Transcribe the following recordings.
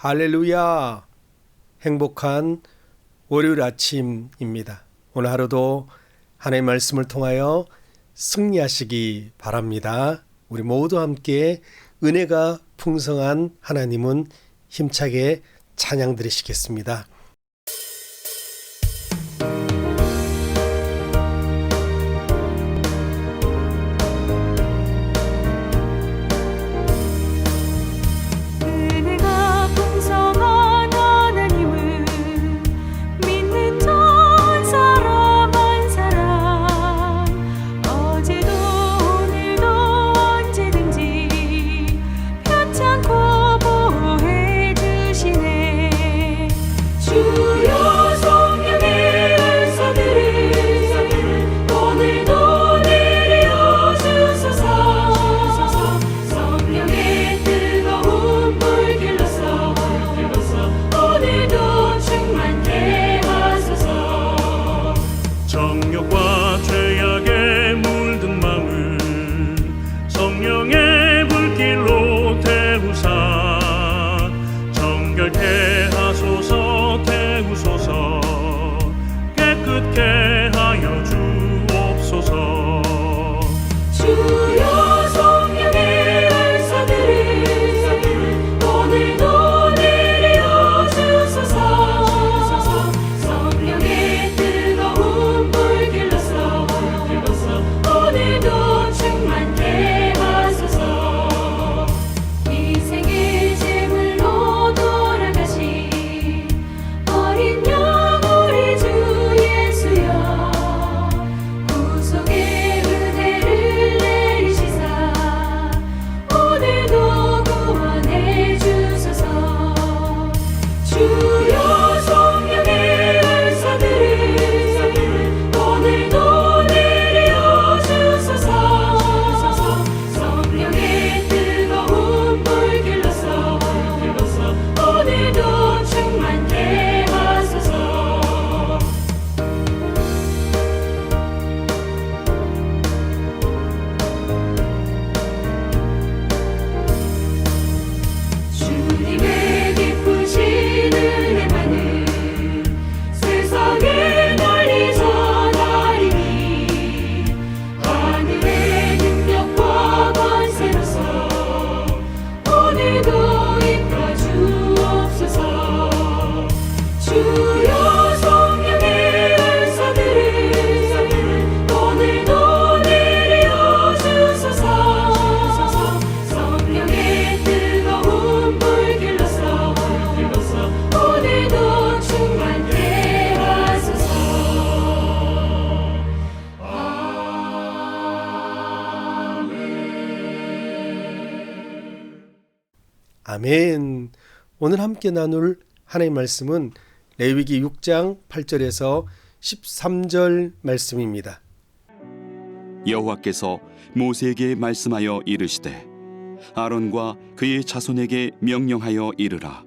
할렐루야! 행복한 월요일 아침입니다. 오늘 하루도 하나님의 말씀을 통하여 승리하시기 바랍니다. 우리 모두 함께 은혜가 풍성한 하나님은 힘차게 찬양 드리시겠습니다. 아멘. 오늘 함께 나눌 하나님의 말씀은 레위기 6장 8절에서 13절 말씀입니다. 여호와께서 모세에게 말씀하여 이르시되 아론과 그의 자손에게 명령하여 이르라.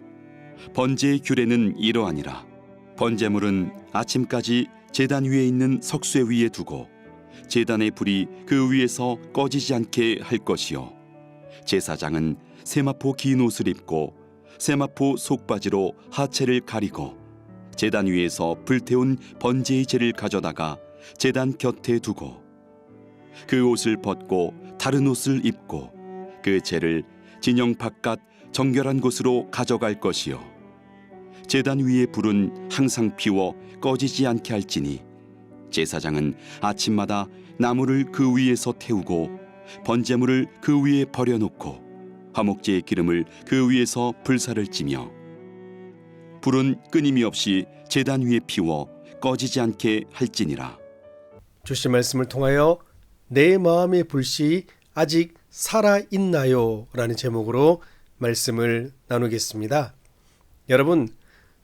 번제의 규례는 이러하니라. 번제물은 아침까지 제단 위에 있는 석쇠 위에 두고 제단의 불이 그 위에서 꺼지지 않게 할 것이요, 제사장은 세마포 긴 옷을 입고 세마포 속바지로 하체를 가리고 제단 위에서 불태운 번제의 재를 가져다가 제단 곁에 두고 그 옷을 벗고 다른 옷을 입고 그 재를 진영 바깥 정결한 곳으로 가져갈 것이요, 제단 위의 불은 항상 피워 꺼지지 않게 할지니 제사장은 아침마다 나무를 그 위에서 태우고 번제물을 그 위에 버려놓고 화목제의 기름을 그 위에서 불사를 찌며 불은 끊임이 없이 제단 위에 피워 꺼지지 않게 할지니라. 주신 말씀을 통하여 내 마음의 불씨 아직 살아있나요? 라는 제목으로 말씀을 나누겠습니다. 여러분,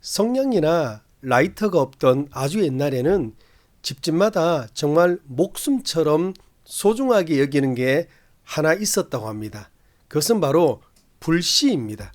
성냥이나 라이터가 없던 아주 옛날에는 집집마다 정말 목숨처럼 소중하게 여기는 게 하나 있었다고 합니다. 그것은 바로 불씨입니다.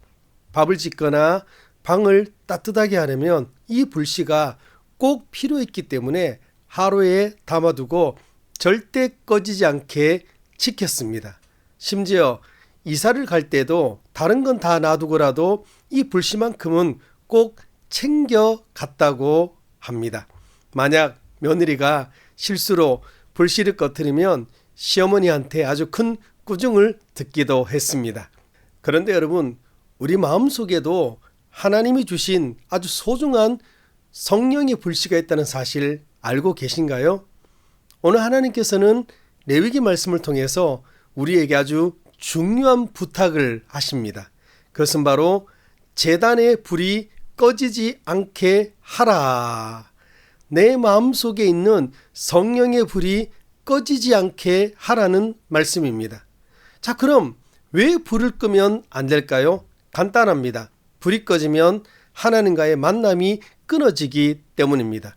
밥을 짓거나 방을 따뜻하게 하려면 이 불씨가 꼭 필요했기 때문에 하루에 담아두고 절대 꺼지지 않게 지켰습니다. 심지어 이사를 갈 때도 다른 건 다 놔두고라도 이 불씨만큼은 꼭 챙겨갔다고 합니다. 만약 며느리가 실수로 불씨를 꺼뜨리면 시어머니한테 아주 큰 꾸중을 듣기도 했습니다. 그런데 여러분, 우리 마음속에도 하나님이 주신 아주 소중한 성령의 불씨가 있다는 사실 알고 계신가요? 오늘 하나님께서는 레위기 말씀을 통해서 우리에게 아주 중요한 부탁을 하십니다. 그것은 바로 제단의 불이 꺼지지 않게 하라. 내 마음속에 있는 성령의 불이 꺼지지 않게 하라는 말씀입니다. 자, 그럼 왜 불을 끄면 안 될까요? 간단합니다. 불이 꺼지면 하나님과의 만남이 끊어지기 때문입니다.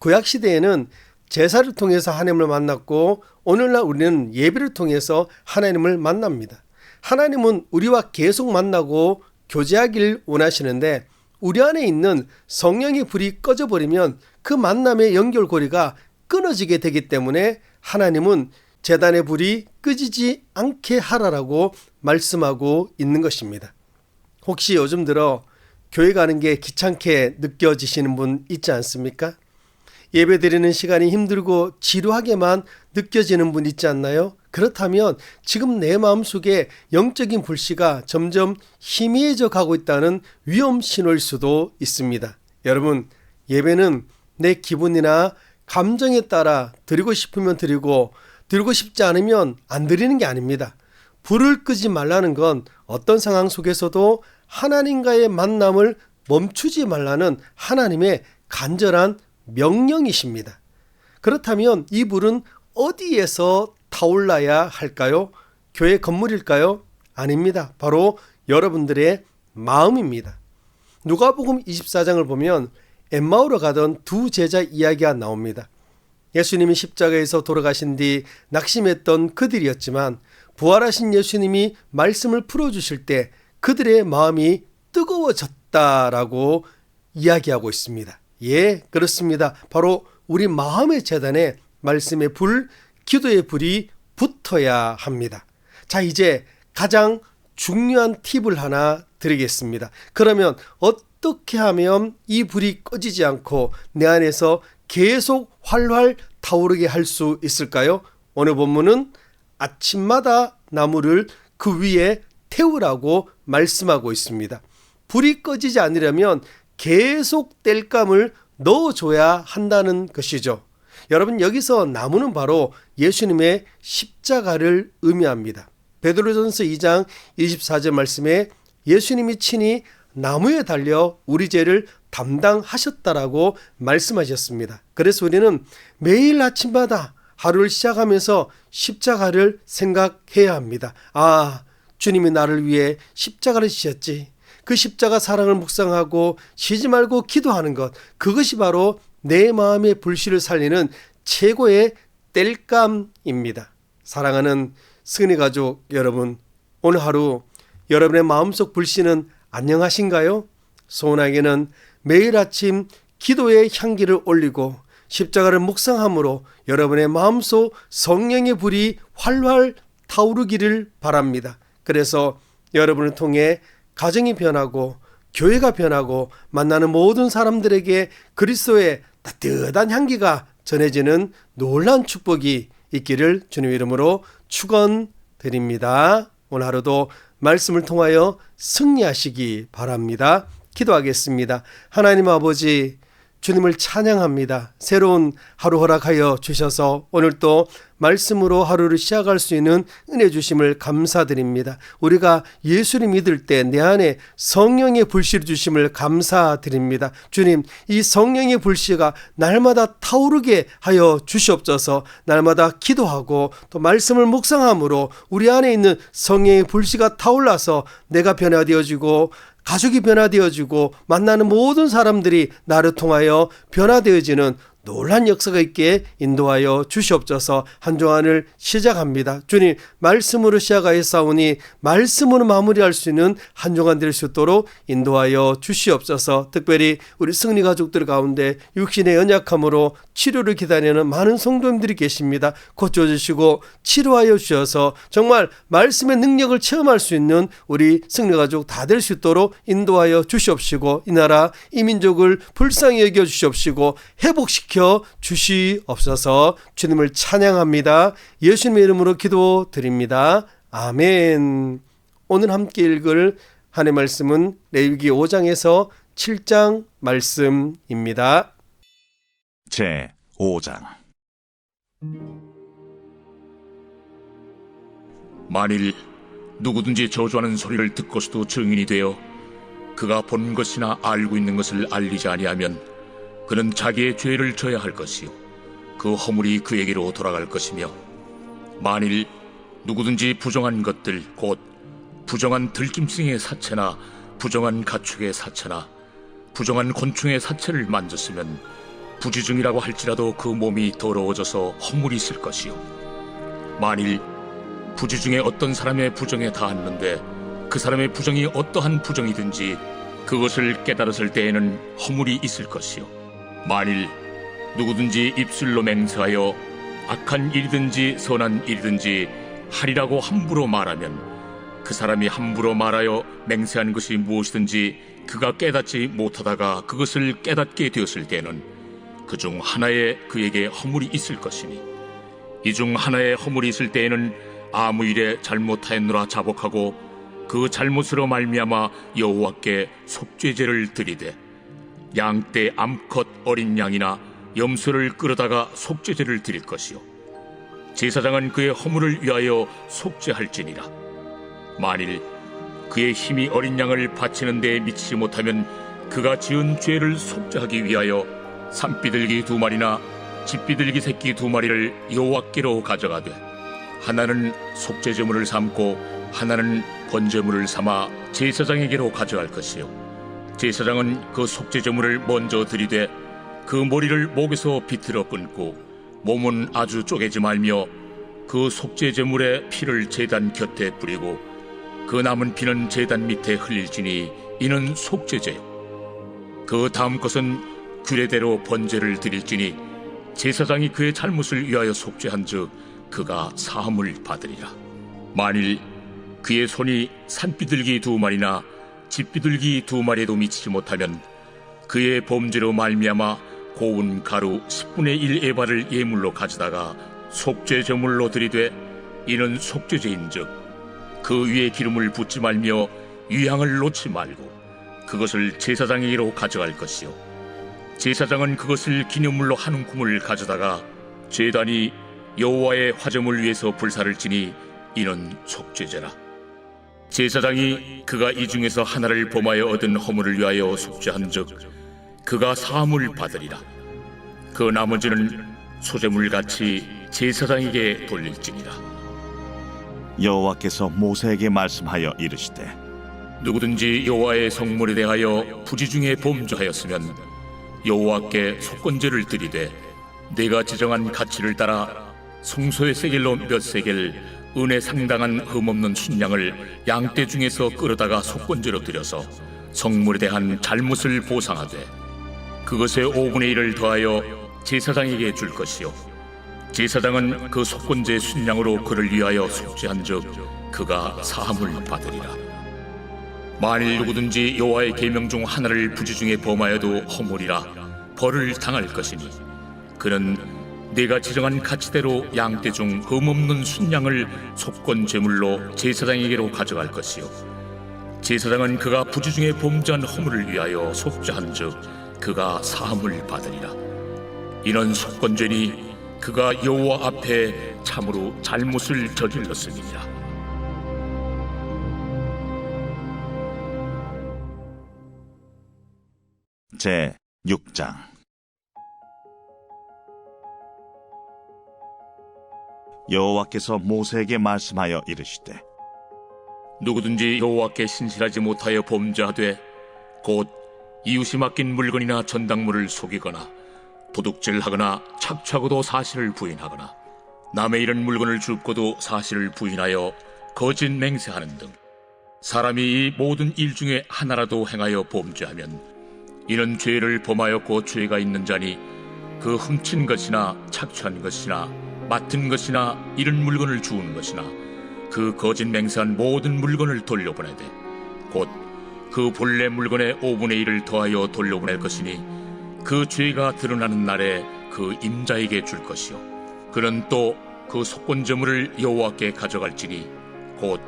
구약시대에는 제사를 통해서 하나님을 만났고 오늘날 우리는 예배를 통해서 하나님을 만납니다. 하나님은 우리와 계속 만나고 교제하길 원하시는데 우리 안에 있는 성령의 불이 꺼져버리면 그 만남의 연결고리가 끊어지게 되기 때문에 하나님은 제단의 불이 꺼지지 않게 하라라고 말씀하고 있는 것입니다. 혹시 요즘 들어 교회 가는 게 귀찮게 느껴지시는 분 있지 않습니까? 예배 드리는 시간이 힘들고 지루하게만 느껴지는 분 있지 않나요? 그렇다면 지금 내 마음속에 영적인 불씨가 점점 희미해져 가고 있다는 위험 신호일 수도 있습니다. 여러분, 예배는 내 기분이나 감정에 따라 드리고 싶으면 드리고 싶지 않으면 안 드리는 게 아닙니다. 불을 끄지 말라는 건 어떤 상황 속에서도 하나님과의 만남을 멈추지 말라는 하나님의 간절한 명령이십니다. 그렇다면 이 불은 어디에서 타올라야 할까요? 교회 건물일까요? 아닙니다. 바로 여러분들의 마음입니다. 누가복음 24장을 보면 엠마오로 가던 두 제자 이야기가 나옵니다. 예수님이 십자가에서 돌아가신 뒤 낙심했던 그들이었지만 부활하신 예수님이 말씀을 풀어주실 때 그들의 마음이 뜨거워졌다라고 이야기하고 있습니다. 예, 그렇습니다. 바로 우리 마음의 제단에 말씀의 불, 기도의 불이 붙어야 합니다. 자, 이제 가장 중요한 팁을 하나 드리겠습니다. 그러면 어떻게 하면 이 불이 꺼지지 않고 내 안에서 계속 활활 타오르게 할 수 있을까요? 오늘 본문은 아침마다 나무를 그 위에 태우라고 말씀하고 있습니다. 불이 꺼지지 않으려면 계속 땔감을 넣어줘야 한다는 것이죠. 여러분, 여기서 나무는 바로 예수님의 십자가를 의미합니다. 베드로전서 2장 24절 말씀에 예수님이 친히 나무에 달려 우리 죄를 담당하셨다라고 말씀하셨습니다. 그래서 우리는 매일 아침마다 하루를 시작하면서 십자가를 생각해야 합니다. 아, 주님이 나를 위해 십자가를 지셨지. 그 십자가 사랑을 묵상하고 쉬지 말고 기도하는 것, 그것이 바로 내 마음의 불씨를 살리는 최고의 땔감입니다. 사랑하는 승리 가족 여러분, 오늘 하루 여러분의 마음속 불씨는 안녕하신가요? 소원하게는 매일 아침 기도의 향기를 올리고 십자가를 묵상함으로 여러분의 마음속 성령의 불이 활활 타오르기를 바랍니다. 그래서 여러분을 통해 가정이 변하고 교회가 변하고 만나는 모든 사람들에게 그리스도의 따뜻한 향기가 전해지는 놀라운 축복이 있기를 주님 이름으로 축원드립니다. 오늘 하루도 말씀을 통하여 승리하시기 바랍니다. 기도하겠습니다. 하나님 아버지, 주님을 찬양합니다. 새로운 하루 허락하여 주셔서 오늘 또 말씀으로 하루를 시작할 수 있는 은혜 주심을 감사드립니다. 우리가 예수를 믿을 때 내 안에 성령의 불씨를 주심을 감사드립니다. 주님, 이 성령의 불씨가 날마다 타오르게 하여 주시옵소서. 날마다 기도하고 또 말씀을 묵상함으로 우리 안에 있는 성령의 불씨가 타올라서 내가 변화되어지고 가족이 변화되어지고 만나는 모든 사람들이 나를 통하여 변화되어지는 놀란 역사가 있게 인도하여 주시옵소서. 한 주간을 시작합니다. 주님, 말씀으로 시작하였사오니 말씀으로 마무리할 수 있는 한 주간 될 수 있도록 인도하여 주시옵소서. 특별히 우리 승리 가족들 가운데 육신의 연약함으로 치료를 기다리는 많은 성도님들이 계십니다. 고쳐주시고 치료하여 주셔서 정말 말씀의 능력을 체험할 수 있는 우리 승리 가족 다 될 수 있도록 인도하여 주시옵시고, 이 나라 이 민족을 불쌍히 여겨 주시옵시고 회복시켜 주시옵소서. 주님을 찬양합니다. 예수님의 이름으로 기도드립니다. 아멘. 오늘 함께 읽을 하나님의 말씀은 레위기 5장에서 7장 말씀입니다. 제 5장. 만일 누구든지 저주하는 소리를 듣고서도 증인이 되어 그가 본 것이나 알고 있는 것을 알리지 아니하면 그는 자기의 죄를 져야 할 것이요 그 허물이 그에게로 돌아갈 것이며, 만일 누구든지 부정한 것들 곧 부정한 들짐승의 사체나 부정한 가축의 사체나 부정한 곤충의 사체를 만졌으면 부지중이라고 할지라도 그 몸이 더러워져서 허물이 있을 것이요, 만일 부지 중에 어떤 사람의 부정에 닿았는데 그 사람의 부정이 어떠한 부정이든지 그것을 깨달았을 때에는 허물이 있을 것이요, 만일 누구든지 입술로 맹세하여 악한 일이든지 선한 일이든지 하리라고 함부로 말하면 그 사람이 함부로 말하여 맹세한 것이 무엇이든지 그가 깨닫지 못하다가 그것을 깨닫게 되었을 때는 그 중 하나에 그에게 허물이 있을 것이니, 이 중 하나에 허물이 있을 때에는 아무 일에 잘못하였노라 자복하고 그 잘못으로 말미암아 여호와께 속죄제를 드리되 양떼 암컷 어린 양이나 염소를 끌어다가 속죄제를 드릴 것이요, 제사장은 그의 허물을 위하여 속죄할지니라. 만일 그의 힘이 어린 양을 바치는 데에 미치지 못하면 그가 지은 죄를 속죄하기 위하여 산비둘기 2마리나 집비둘기 새끼 2마리를 여호와께로 가져가되 하나는 속죄제물을 삼고 하나는 번제물을 삼아 제사장에게로 가져갈 것이요, 제사장은 그 속죄제물을 먼저 드리되 그 머리를 목에서 비틀어 끊고 몸은 아주 쪼개지 말며 그 속죄제물의 피를 제단 곁에 뿌리고 그 남은 피는 제단 밑에 흘릴지니 이는 속죄제요. 그 다음 것은 규례대로 번제를 드릴지니 제사장이 그의 잘못을 위하여 속죄한즉 그가 사함을 받으리라. 만일 그의 손이 산비둘기 2마리나 집비둘기 2마리에도 미치지 못하면 그의 범죄로 말미암아 고운 가루 10분의 1 에바를 예물로 가져다가 속죄제물로 드리되 이는 속죄제인즉 그 위에 기름을 붓지 말며 유향을 놓지 말고 그것을 제사장에게로 가져갈 것이요, 제사장은 그것을 기념물로 한 움큼을 가져다가 제단이 여호와의 화제물 위에서 불사를 지니 이는 속죄제라. 제사장이 그가 이 중에서 하나를 범하여 얻은 허물을 위하여 속죄한즉 그가 사함을 받으리라. 그 나머지는 소제물같이 제사장에게 돌릴지니라. 여호와께서 모세에게 말씀하여 이르시되, 누구든지 여호와의 성물에 대하여 부지 중에 범죄하였으면 여호와께 속건제를 드리되 내가 지정한 가치를 따라 성소의 세겔로 몇 세겔 은에 상당한 흠없는 순양을 양떼 중에서 끌어다가 속건제로 드려서 성물에 대한 잘못을 보상하되 그것의 5분의 1을 더하여 제사장에게 줄 것이요, 제사장은 그 속건제 순양으로 그를 위하여 속죄한즉 그가 사함을 받으리라. 만일 누구든지 여호와의 계명 중 하나를 부지 중에 범하여도 허물이라 벌을 당할 것이니 그는 내가 지정한 가치대로 양떼 중 흠없는 순양을 속건 제물로 제사장에게로 가져갈 것이요, 제사장은 그가 부지 중에 범죄한 허물을 위하여 속죄한즉 그가 사함을 받으리라. 이는 속건죄니 그가 여호와 앞에 참으로 잘못을 저질렀음이니라. 제 6장. 여호와께서 모세에게 말씀하여 이르시되, 누구든지 여호와께 신실하지 못하여 범죄하되 곧 이웃이 맡긴 물건이나 전당물을 속이거나 도둑질하거나 착취하고도 사실을 부인하거나 남의 잃은 물건을 줍고도 사실을 부인하여 거짓 맹세하는 등 사람이 이 모든 일 중에 하나라도 행하여 범죄하면 이는 죄를 범하였고 죄가 있는 자니 그 훔친 것이나 착취한 것이나 맡은 것이나 잃은 물건을 주운 것이나 그 거짓 맹세한 모든 물건을 돌려보내되 곧 그 본래 물건의 5분의 1을 더하여 돌려보낼 것이니 그 죄가 드러나는 날에 그 임자에게 줄 것이요 그는 또 그 속건제물을 여호와께 가져갈지니 곧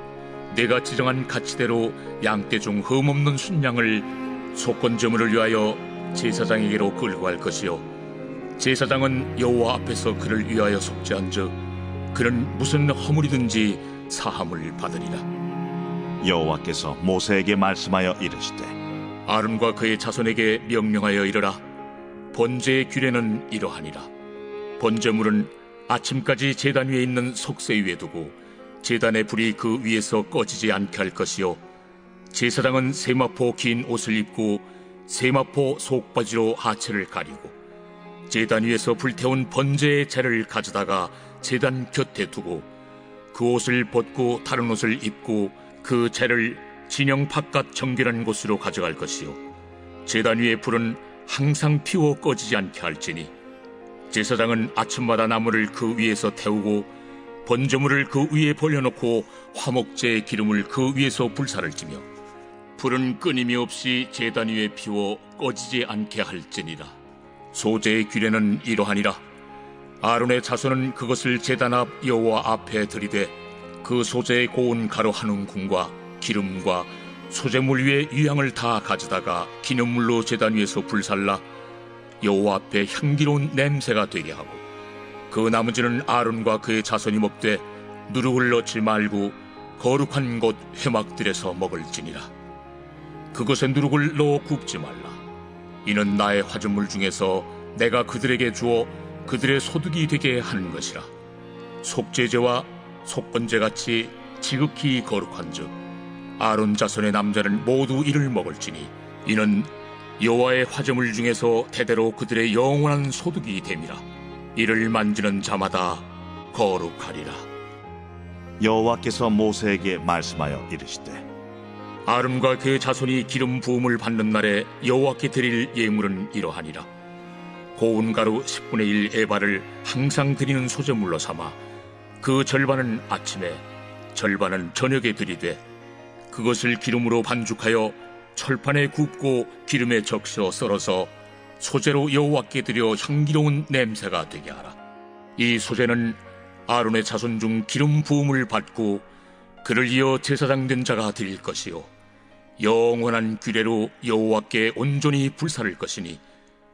내가 지정한 가치대로 양떼 중 흠없는 순양을 속건제물을 위하여 제사장에게로 끌고 갈 것이요 제사장은 여호와 앞에서 그를 위하여 속죄한즉 그는 무슨 허물이든지 사함을 받으리라. 여호와께서 모세에게 말씀하여 이르시되 아론과 그의 자손에게 명령하여 이르라. 번제의 규례는 이러하니라. 번제물은 아침까지 제단 위에 있는 속세 위에 두고 제단의 불이 그 위에서 꺼지지 않게 할 것이요 제사장은 세마포 긴 옷을 입고 세마포 속바지로 하체를 가리고 제단 위에서 불태운 번제의 재를 가져다가 제단 곁에 두고 그 옷을 벗고 다른 옷을 입고 그 재를 진영 바깥 정결한 곳으로 가져갈 것이요 제단 위의 불은 항상 피워 꺼지지 않게 할지니 제사장은 아침마다 나무를 그 위에서 태우고 번제물을 그 위에 벌려놓고 화목제의 기름을 그 위에서 불사를 지며 불은 끊임이 없이 제단 위에 피워 꺼지지 않게 할지니라. 소제의 규례는 이러하니라. 아론의 자손은 그것을 제단 앞 여호와 앞에 들이되 그 소제의 고운 가루 한 움큼과 기름과 소제물 위에 유향을 다 가져다가 기념물로 제단 위에서 불살라 여호와 앞에 향기로운 냄새가 되게 하고 그 나머지는 아론과 그의 자손이 먹되 누룩을 넣지 말고 거룩한 곳 회막들에서 먹을지니라. 그것에 누룩을 넣어 굽지 말라. 이는 나의 화전물 중에서 내가 그들에게 주어 그들의 소득이 되게 하는 것이라. 속죄제와 속번제같이 지극히 거룩한즉 아론 자손의 남자는 모두 이를 먹을지니 이는 여호와의 화제물 중에서 대대로 그들의 영원한 소득이 됨이라. 이를 만지는 자마다 거룩하리라. 여호와께서 모세에게 말씀하여 이르시되 아론과 그의 자손이 기름 부음을 받는 날에 여호와께 드릴 예물은 이러하니라. 고운 가루 10분의 1 에바를 항상 드리는 소제물로 삼아 그 절반은 아침에 절반은 저녁에 드리되 그것을 기름으로 반죽하여 철판에 굽고 기름에 적셔 썰어서 소제로 여호와께 드려 향기로운 냄새가 되게 하라. 이 소제는 아론의 자손 중 기름 부음을 받고 그를 이어 제사장 된 자가 드릴 것이요 영원한 규례로 여호와께 온전히 불사를 것이니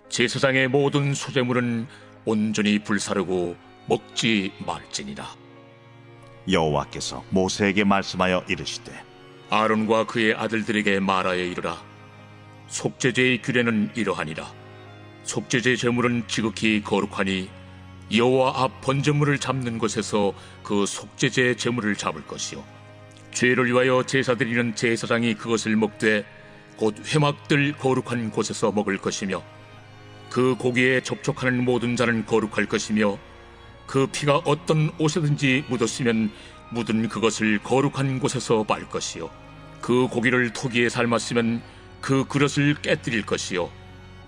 제사장의 모든 소제물은 온전히 불사르고 먹지 말지니라. 여호와께서 모세에게 말씀하여 이르시되 아론과 그의 아들들에게 말하여 이르라. 속죄제의 규례는 이러하니라. 속죄제 제물은 지극히 거룩하니 여호와 앞 번제물을 잡는 곳에서 그 속죄제 제물을 잡을 것이요 죄를 위하여 제사 드리는 제사장이 그것을 먹되 곧 회막들 거룩한 곳에서 먹을 것이며 그 고기에 접촉하는 모든 자는 거룩할 것이며 그 피가 어떤 옷에든지 묻었으면 묻은 그것을 거룩한 곳에서 말 것이요 그 고기를 토기에 삶았으면 그 그릇을 깨뜨릴 것이요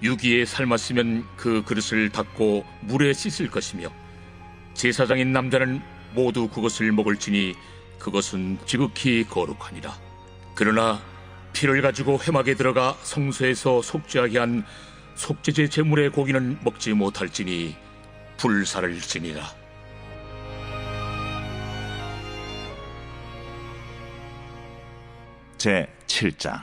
유기에 삶았으면 그 그릇을 닦고 물에 씻을 것이며 제사장인 남자는 모두 그것을 먹을지니 그것은 지극히 거룩하니라. 그러나 피를 가지고 회막에 들어가 성소에서 속죄하게 한 속죄제 제물의 고기는 먹지 못할지니 불사를 지니라. 제 7장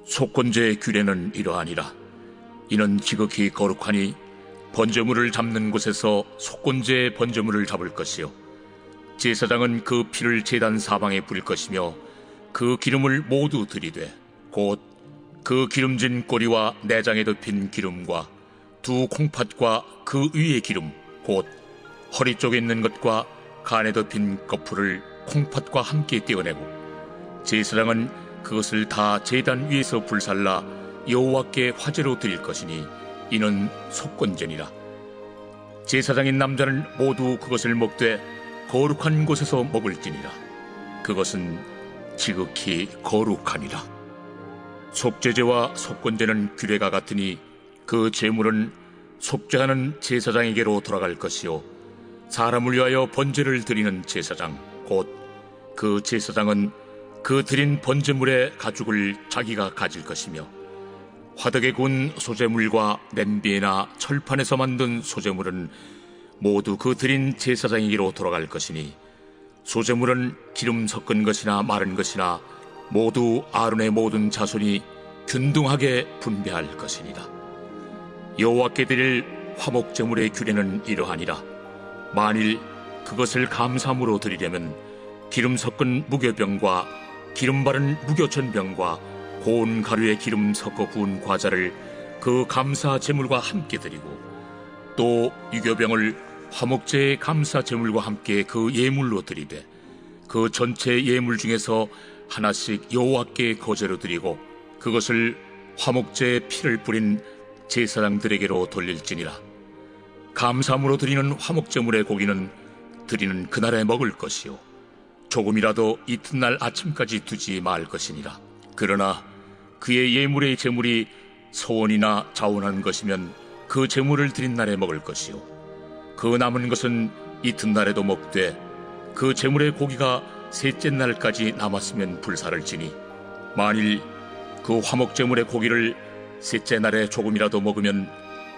속건제의 규례는 이러하니라. 이는 지극히 거룩하니 번제물을 잡는 곳에서 속건제의 번제물을 잡을 것이요 제사장은 그 피를 제단 사방에 뿌릴 것이며 그 기름을 모두 들이되 곧 그 기름진 꼬리와 내장에 덮인 기름과 두 콩팥과 그 위의 기름 곧 허리 쪽에 있는 것과 간에 덮인 거풀을 콩팥과 함께 떼어내고 제사장은 그것을 다 제단 위에서 불살라 여호와께 화제로 드릴 것이니 이는 속건제니라. 제사장인 남자는 모두 그것을 먹되 거룩한 곳에서 먹을지니라. 그것은 지극히 거룩하니라. 속죄제와 속건제는 규례가 같으니 그 제물은 속죄하는 제사장에게로 돌아갈 것이요 사람을 위하여 번제를 드리는 제사장 곧 그 제사장은 그 드린 번제물의 가죽을 자기가 가질 것이며 화덕에 구운 소제물과 냄비나 철판에서 만든 소제물은 모두 그 드린 제사장에게로 돌아갈 것이니 소제물은 기름 섞은 것이나 마른 것이나 모두 아론의 모든 자손이 균등하게 분배할 것이니라. 여호와께 드릴 화목제물의 규례는 이러하니라. 만일 그것을 감사함으로 드리려면 기름 섞은 무교병과 기름 바른 무교전병과 고운 가루에 기름 섞어 부은 과자를 그 감사 제물과 함께 드리고 또 유교병을 화목제의 감사 제물과 함께 그 예물로 드리되 그 전체 예물 중에서 하나씩 여호와께 거제로 드리고 그것을 화목제의 피를 뿌린 제사장들에게로 돌릴지니라. 감사함으로 드리는 화목제물의 고기는 드리는 그날에 먹을 것이요 조금이라도 이튿날 아침까지 두지 말 것이니라. 그러나 그의 예물의 제물이 소원이나 자원한 것이면 그 제물을 드린 날에 먹을 것이요 그 남은 것은 이튿날에도 먹되 그 제물의 고기가 셋째 날까지 남았으면 불사를 지니 만일 그 화목제물의 고기를 셋째 날에 조금이라도 먹으면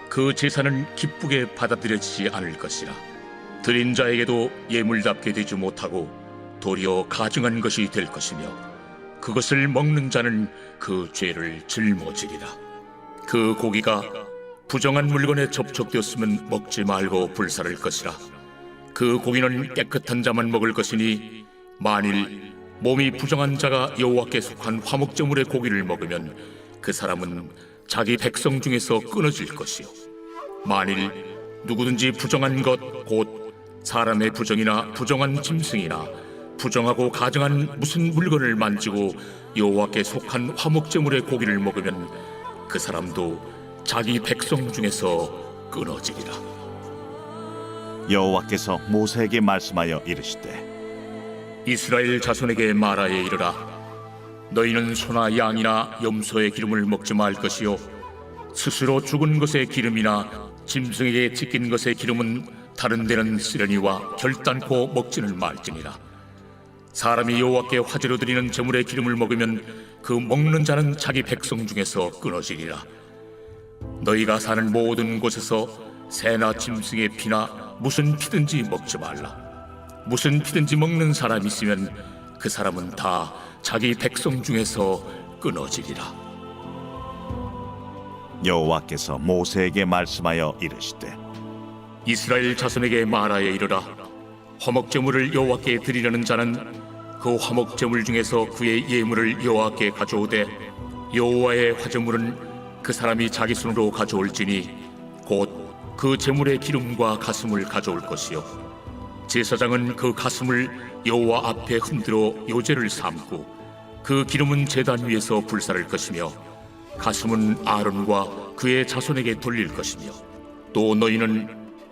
그 제사는 기쁘게 받아들여지지 않을 것이라. 드린 자에게도 예물답게 되지 못하고 도리어 가증한 것이 될 것이며 그것을 먹는 자는 그 죄를 짊어지리라. 그 고기가 부정한 물건에 접촉되었으면 먹지 말고 불사를 것이라. 그 고기는 깨끗한 자만 먹을 것이니 만일 몸이 부정한 자가 여호와께 속한 화목제물의 고기를 먹으면 그 사람은 자기 백성 중에서 끊어질 것이요 만일 누구든지 부정한 것 곧 사람의 부정이나 부정한 짐승이나 부정하고 가증한 무슨 물건을 만지고 여호와께 속한 화목제물의 고기를 먹으면 그 사람도 자기 백성 중에서 끊어지리라. 여호와께서 모세에게 말씀하여 이르시되 이스라엘 자손에게 말하여 이르라. 너희는 소나 양이나 염소의 기름을 먹지 말 것이요 스스로 죽은 것의 기름이나 짐승에게 찢긴 것의 기름은 다른 데는 쓰려니와 결단코 먹지는 말지니라. 사람이 여호와께 화제로 드리는 제물의 기름을 먹으면 그 먹는 자는 자기 백성 중에서 끊어지리라. 너희가 사는 모든 곳에서 새나 짐승의 피나 무슨 피든지 먹지 말라. 무슨 피든지 먹는 사람이 있으면 그 사람은 다 자기 백성 중에서 끊어지리라. 여호와께서 모세에게 말씀하여 이르시되 이스라엘 자손에게 말하여 이르라. 화목제물을 여호와께 드리려는 자는 그 화목제물 중에서 그의 예물을 여호와께 가져오되 여호와의 화제물은 그 사람이 자기 손으로 가져올지니 곧 그 제물의 기름과 가슴을 가져올 것이요 제사장은 그 가슴을 여호와 앞에 흔들어 요제를 삼고 그 기름은 제단 위에서 불사를 것이며 가슴은 아론과 그의 자손에게 돌릴 것이며 또 너희는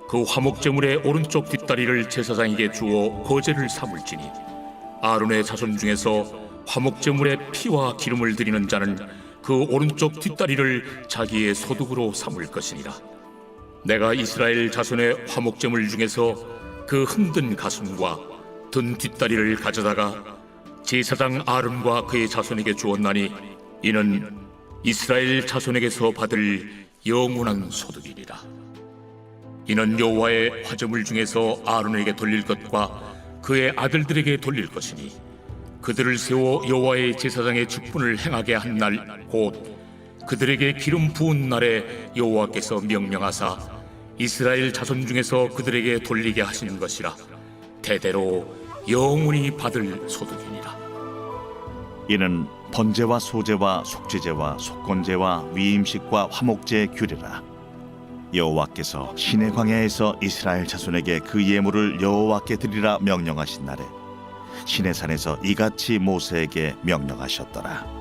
그 화목제물의 오른쪽 뒷다리를 제사장에게 주어 거제를 삼을지니 아론의 자손 중에서 화목제물의 피와 기름을 드리는 자는 그 오른쪽 뒷다리를 자기의 소득으로 삼을 것이니라. 내가 이스라엘 자손의 화목제물 중에서 그 흔든 가슴과 든 뒷다리를 가져다가 제사장 아론과 그의 자손에게 주었나니 이는 이스라엘 자손에게서 받을 영원한 소득이니라. 이는 여호와의 화제물 중에서 아론에게 돌릴 것과 그의 아들들에게 돌릴 것이니 그들을 세워 여호와의 제사장의 직분을 행하게 한 날 곧 그들에게 기름 부은 날에 여호와께서 명령하사 이스라엘 자손 중에서 그들에게 돌리게 하시는 것이라. 대대로 영원히 받을 소득이니라. 이는 번제와 소제와 속죄제와 속건제와 위임식과 화목제의 규례라. 여호와께서 시내 광야에서 이스라엘 자손에게 그 예물을 여호와께 드리라 명령하신 날에 시내산에서 이같이 모세에게 명령하셨더라.